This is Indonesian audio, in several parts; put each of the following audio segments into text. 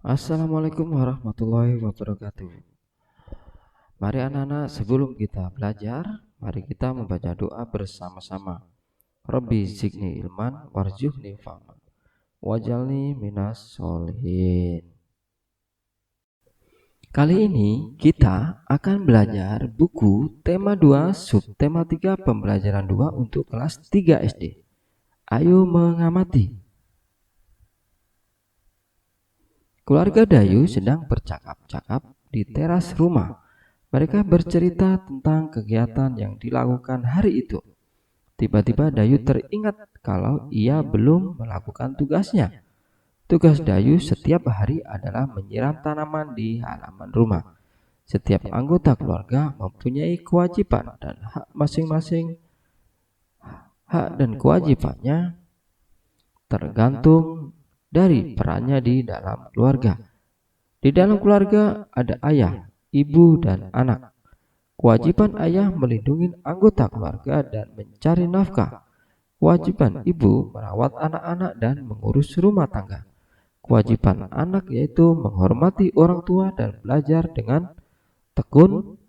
Assalamualaikum warahmatullahi wabarakatuh. Mari anak-anak, sebelum kita belajar, mari kita membaca doa bersama-sama. Rabbi zidni ilman warzuqni fahman wajalni minas solihin. Kali ini kita akan belajar buku tema 2 subtema 3 pembelajaran 2 untuk kelas 3 SD. Ayo mengamati. Keluarga Dayu sedang bercakap-cakap di teras rumah. Mereka bercerita tentang kegiatan yang dilakukan hari itu. Tiba-tiba Dayu teringat kalau ia belum melakukan tugasnya. Tugas Dayu setiap hari adalah menyiram tanaman di halaman rumah. Setiap anggota keluarga mempunyai kewajiban dan hak masing-masing. Hak dan kewajibannya tergantung dari perannya di dalam keluarga. Di dalam keluarga ada ayah, ibu, dan anak. Kewajiban ayah melindungi anggota keluarga dan mencari nafkah. Kewajiban ibu merawat anak-anak dan mengurus rumah tangga. Kewajiban anak yaitu menghormati orang tua dan belajar dengan tekun.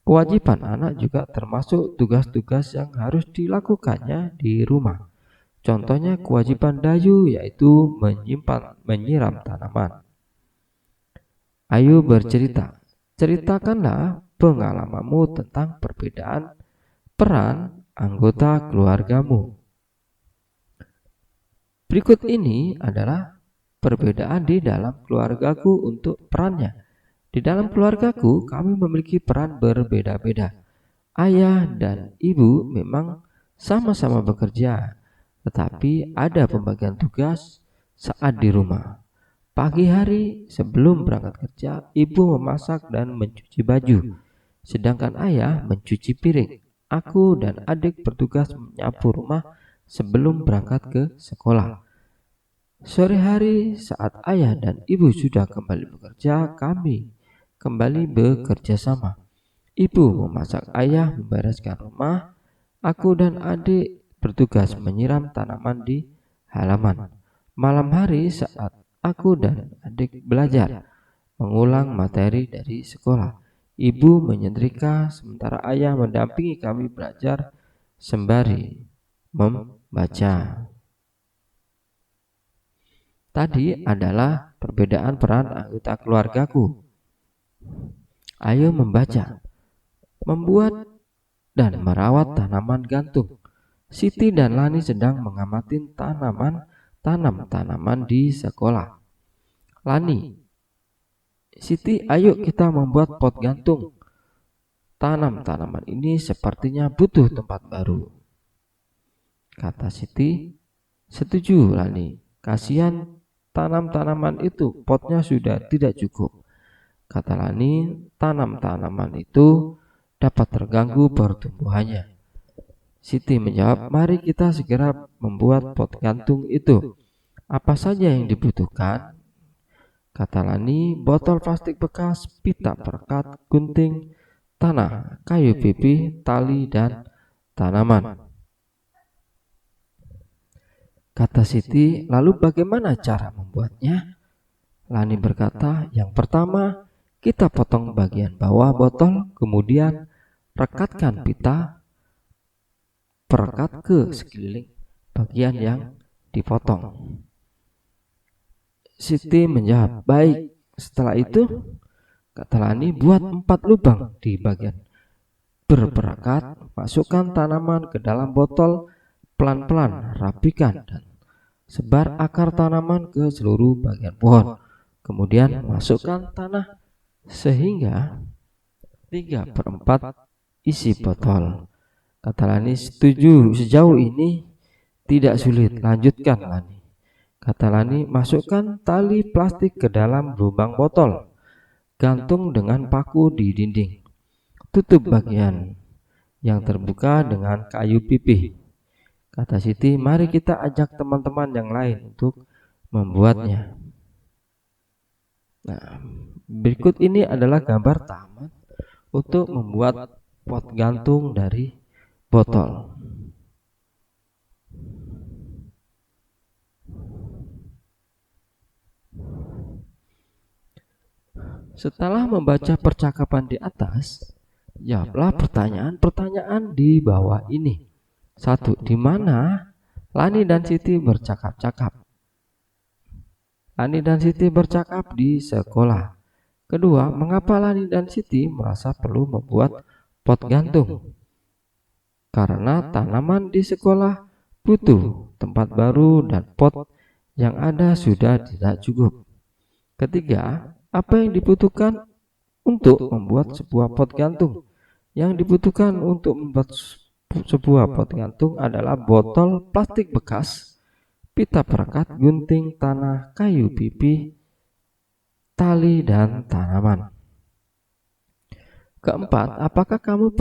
Kewajiban anak juga termasuk tugas-tugas yang harus dilakukannya di rumah. Contohnya kewajiban Dayu yaitu menyiram tanaman. Ayo bercerita. Ceritakanlah pengalamanmu tentang perbedaan peran anggota keluargamu. Berikut ini adalah perbedaan di dalam keluargaku untuk perannya. Di dalam keluargaku, kami memiliki peran berbeda-beda. Ayah dan ibu memang sama-sama bekerja, tetapi ada pembagian tugas saat di rumah. Pagi hari sebelum berangkat kerja, ibu memasak dan mencuci baju, sedangkan ayah mencuci piring. Aku dan adik bertugas menyapu rumah sebelum berangkat ke sekolah. Sore hari saat ayah dan ibu sudah kembali bekerja, kami kembali bekerja sama. Ibu memasak, ayah membereskan rumah, aku dan adik bertugas menyiram tanaman di halaman. Malam hari saat aku dan adik belajar mengulang materi dari sekolah, ibu menyetrika sementara ayah mendampingi kami belajar sembari membaca. Tadi adalah perbedaan peran anggota keluargaku. Ayo membaca, membuat dan merawat tanaman gantung. Siti dan Lani sedang mengamati tanaman di sekolah. Lani, Siti, ayo kita membuat pot gantung. Tanam tanaman ini sepertinya butuh tempat baru. Kata Siti. Setuju, Lani. Kasihan tanam-tanaman itu, potnya sudah tidak cukup. Kata Lani, tanam tanaman itu dapat terganggu pertumbuhannya. Siti menjawab, mari kita segera membuat pot gantung itu. Apa saja yang dibutuhkan? Kata Lani, botol plastik bekas, pita perekat, gunting, tanah, kayu pipi, tali, dan tanaman. Kata Siti, lalu bagaimana cara membuatnya? Lani berkata, yang pertama, kita potong bagian bawah botol, kemudian rekatkan pita perekat ke sekeliling bagian yang dipotong. Siti menjawab, baik. Setelah itu, kata Lani, buat 4 lubang di bagian berperekat, masukkan tanaman ke dalam botol, pelan-pelan rapikan dan sebar akar tanaman ke seluruh bagian pohon. Kemudian masukkan tanah sehingga 3/4 isi botol. Kata Lani, setuju, sejauh ini tidak sulit, lanjutkan Lani. Kata Lani, masukkan tali plastik ke dalam lubang botol, gantung dengan paku di dinding, tutup bagian yang terbuka dengan kayu pipih. Kata Siti, mari kita ajak teman-teman yang lain untuk membuatnya. Nah, berikut ini adalah gambar taman untuk membuat pot gantung dari botol. Setelah membaca percakapan di atas, jawablah pertanyaan-pertanyaan di bawah ini. 1. Di mana Lani dan Siti bercakap-cakap? Lani dan Siti bercakap di sekolah. Kedua, mengapa Lani dan Siti merasa perlu membuat pot gantung? Karena tanaman di sekolah butuh tempat baru dan pot yang ada sudah tidak cukup. Ketiga, apa yang dibutuhkan untuk membuat sebuah pot gantung? Yang dibutuhkan untuk membuat sebuah pot gantung adalah botol plastik bekas, pita perekat, gunting, tanah, kayu pipi, tali, dan tanaman. Keempat, apakah kamu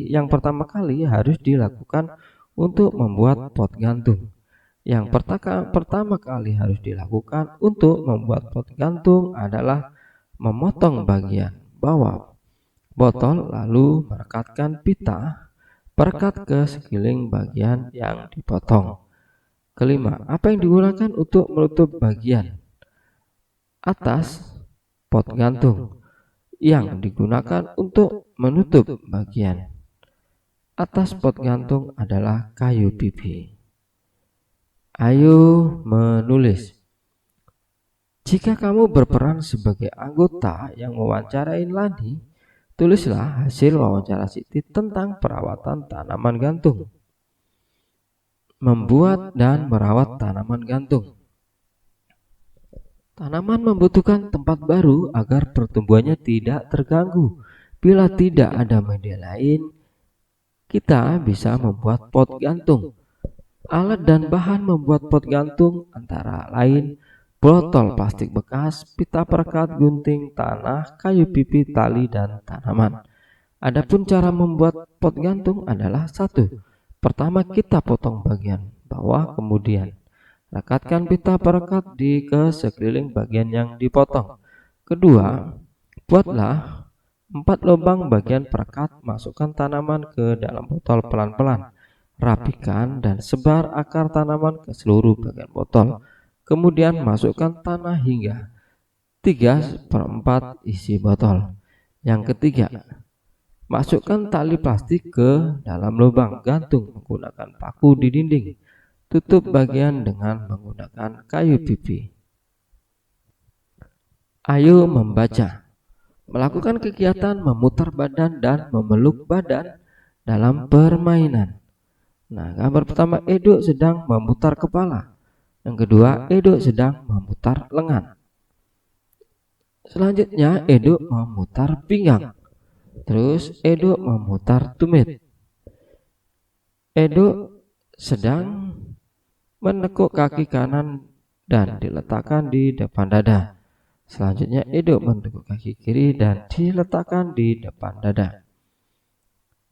yang pertama kali harus dilakukan untuk membuat pot gantung? Yang pertama kali harus dilakukan untuk membuat pot gantung adalah memotong bagian bawah botol lalu merekatkan pita perekat ke sekeliling bagian yang dipotong. Kelima, apa yang digunakan untuk menutup bagian atas pot gantung? Yang digunakan untuk menutup bagian atas pot gantung adalah kayu pipi. Ayo menulis. Jika kamu berperan sebagai anggota yang mewawancarain Lani, tulislah hasil wawancara Siti tentang perawatan tanaman gantung. Membuat dan merawat tanaman gantung. Tanaman membutuhkan tempat baru agar pertumbuhannya tidak terganggu. Bila tidak ada media lain, kita bisa membuat pot gantung. Alat dan bahan membuat pot gantung antara lain botol plastik bekas, pita perekat, gunting, tanah, kayu pipi, tali, dan tanaman. Adapun cara membuat pot gantung adalah 1. Pertama, kita potong bagian bawah, kemudian rekatkan pita perekat ke sekeliling bagian yang dipotong. Kedua, buatlah 4 lubang bagian perekat, masukkan tanaman ke dalam botol pelan-pelan. Rapikan dan sebar akar tanaman ke seluruh bagian botol. Kemudian masukkan tanah hingga 3/4 isi botol. Yang ketiga, masukkan tali plastik ke dalam lubang gantung menggunakan paku di dinding. Tutup bagian dengan menggunakan kayu pipi. Ayo membaca. Melakukan kegiatan memutar badan dan memeluk badan dalam permainan. Nah, gambar pertama, Edo sedang memutar kepala. Yang kedua, Edo sedang memutar lengan. Selanjutnya, Edo memutar pinggang. Terus, Edo memutar tumit. Edo sedang menekuk kaki kanan dan diletakkan di depan dada. Selanjutnya, Edo menekuk kaki kiri dan diletakkan di depan dada.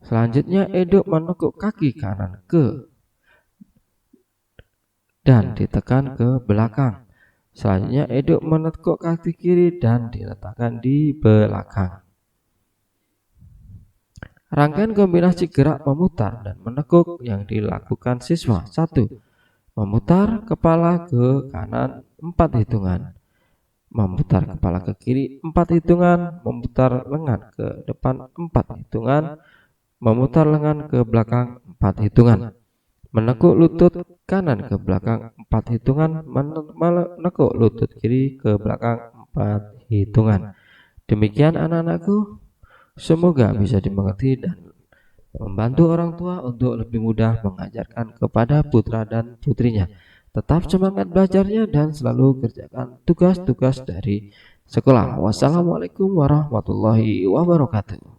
Selanjutnya, Edo menekuk kaki kanan dan ditekan ke belakang. Selanjutnya, Edo menekuk kaki kiri dan diletakkan di belakang. Rangkaian kombinasi gerak memutar dan menekuk yang dilakukan siswa. 1. Memutar kepala ke kanan 4 hitungan. Memutar kepala ke kiri 4 hitungan. Memutar lengan ke depan 4 hitungan. Memutar lengan ke belakang 4 hitungan. Menekuk lutut kanan ke belakang 4 hitungan. Menekuk lutut kiri ke belakang 4 hitungan. Demikian anak-anakku, semoga bisa dimengerti dan membantu orang tua untuk lebih mudah mengajarkan kepada putra dan putrinya. Tetap semangat belajarnya dan selalu kerjakan tugas-tugas dari sekolah. Wassalamualaikum warahmatullahi wabarakatuh.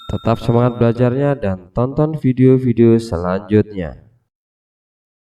Tetap semangat belajarnya dan tonton video-video selanjutnya.